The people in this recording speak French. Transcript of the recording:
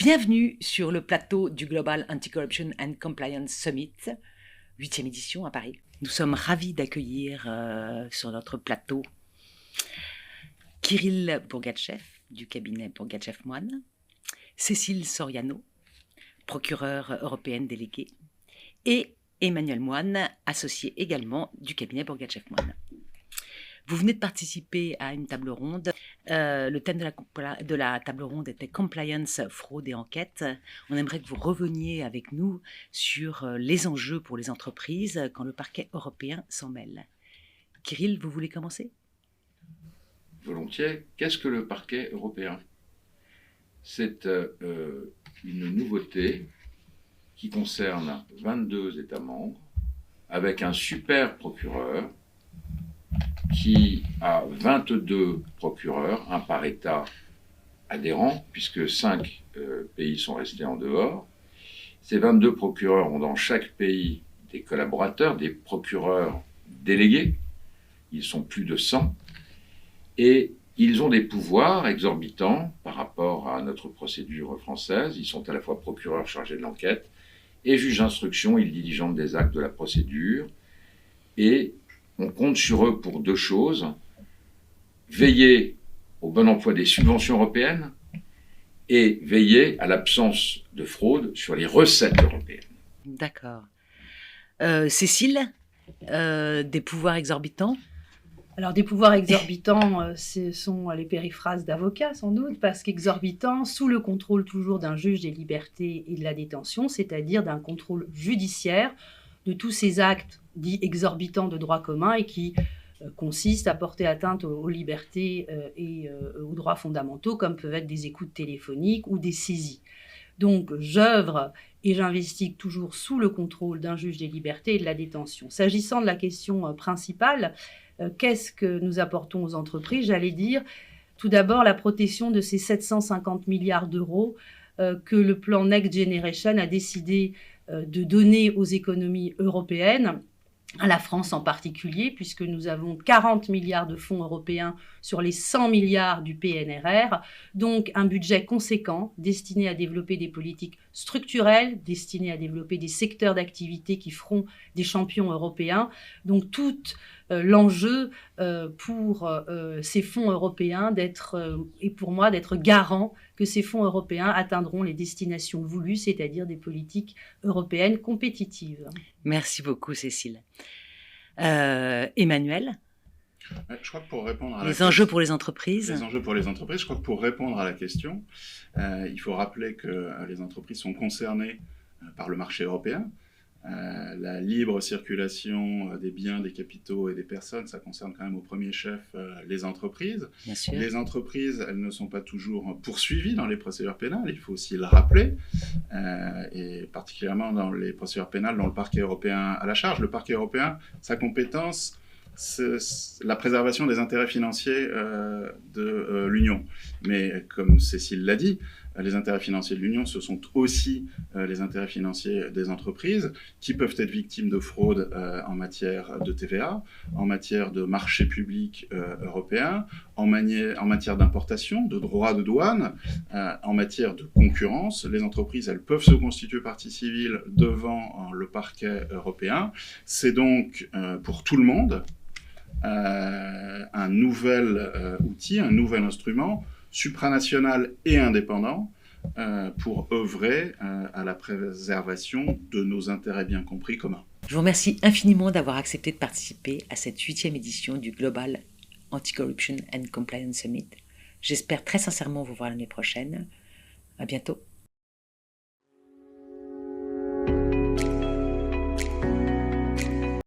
Bienvenue sur le plateau du Global Anti-Corruption and Compliance Summit, 8e édition à Paris. Nous sommes ravis d'accueillir sur notre plateau Kirill Bourgatchev du cabinet Bourgatchev-Moine, Cécile Soriano, procureure européenne déléguée, et Emmanuel Moine, associé également du cabinet Bourgatchev-Moine. Vous venez de participer à une table ronde. Le thème de la table ronde était Compliance, fraude et enquête. On aimerait que vous reveniez avec nous sur les enjeux pour les entreprises quand le parquet européen s'en mêle. Kirill, vous voulez commencer ? Volontiers. Qu'est-ce que le parquet européen ? C'est une nouveauté qui concerne 22 États membres avec un super procureur qui a 22 procureurs, un par État adhérent, puisque 5 pays sont restés en dehors. Ces 22 procureurs ont dans chaque pays des collaborateurs, des procureurs délégués. Ils sont plus de 100. Et ils ont des pouvoirs exorbitants par rapport à notre procédure française. Ils sont à la fois procureurs chargés de l'enquête et juges d'instruction. Ils diligentent des actes de la procédure. Et on compte sur eux pour deux choses: veiller au bon emploi des subventions européennes et veiller à l'absence de fraude sur les recettes européennes. D'accord. Cécile, des pouvoirs exorbitants ? Alors, des pouvoirs exorbitants, ce sont les périphrases d'avocats, sans doute, parce qu'exorbitants, sous le contrôle toujours d'un juge des libertés et de la détention, c'est-à-dire d'un contrôle judiciaire de tous ces actes dits exorbitants de droit commun et qui consistent à porter atteinte aux libertés et aux droits fondamentaux, comme peuvent être des écoutes téléphoniques ou des saisies. Donc, j'œuvre et j'investigue toujours sous le contrôle d'un juge des libertés et de la détention. S'agissant de la question principale, qu'est-ce que nous apportons aux entreprises ? J'allais dire, tout d'abord, la protection de ces 750 milliards d'euros que le plan Next Generation a décidé de donner aux économies européennes, à la France en particulier, puisque nous avons 40 milliards de fonds européens sur les 100 milliards du PNRR, donc un budget conséquent destiné à développer des politiques structurelles, destiné à développer des secteurs d'activité qui feront des champions européens. Donc tout l'enjeu pour ces fonds européens et pour moi d'être garant que ces fonds européens atteindront les destinations voulues, c'est-à-dire des politiques européennes compétitives. Merci beaucoup, Cécile. Emmanuel ? Je crois que pour répondre à les enjeux pour les entreprises. Les enjeux pour les entreprises, je crois que pour répondre à la question, il faut rappeler que les entreprises sont concernées par le marché européen. La libre circulation des biens, des capitaux et des personnes, ça concerne quand même au premier chef les entreprises. Bien sûr. Les entreprises, elles ne sont pas toujours poursuivies dans les procédures pénales, il faut aussi le rappeler, et particulièrement dans les procédures pénales dont le parquet européen a la charge. Le parquet européen, sa compétence, c'est la préservation des intérêts financiers de l'Union. Mais comme Cécile l'a dit, les intérêts financiers de l'Union, ce sont aussi les intérêts financiers des entreprises qui peuvent être victimes de fraude en matière de TVA, en matière de marché public européen, en matière d'importation, de droits de douane, en matière de concurrence. Les entreprises, elles peuvent se constituer partie civile devant le parquet européen. C'est donc pour tout le monde un nouvel outil, un nouvel instrument supranational et indépendant pour œuvrer à la préservation de nos intérêts bien compris communs. Je vous remercie infiniment d'avoir accepté de participer à cette 8e édition du Global Anti-Corruption and Compliance Summit. J'espère très sincèrement vous voir l'année prochaine. À bientôt.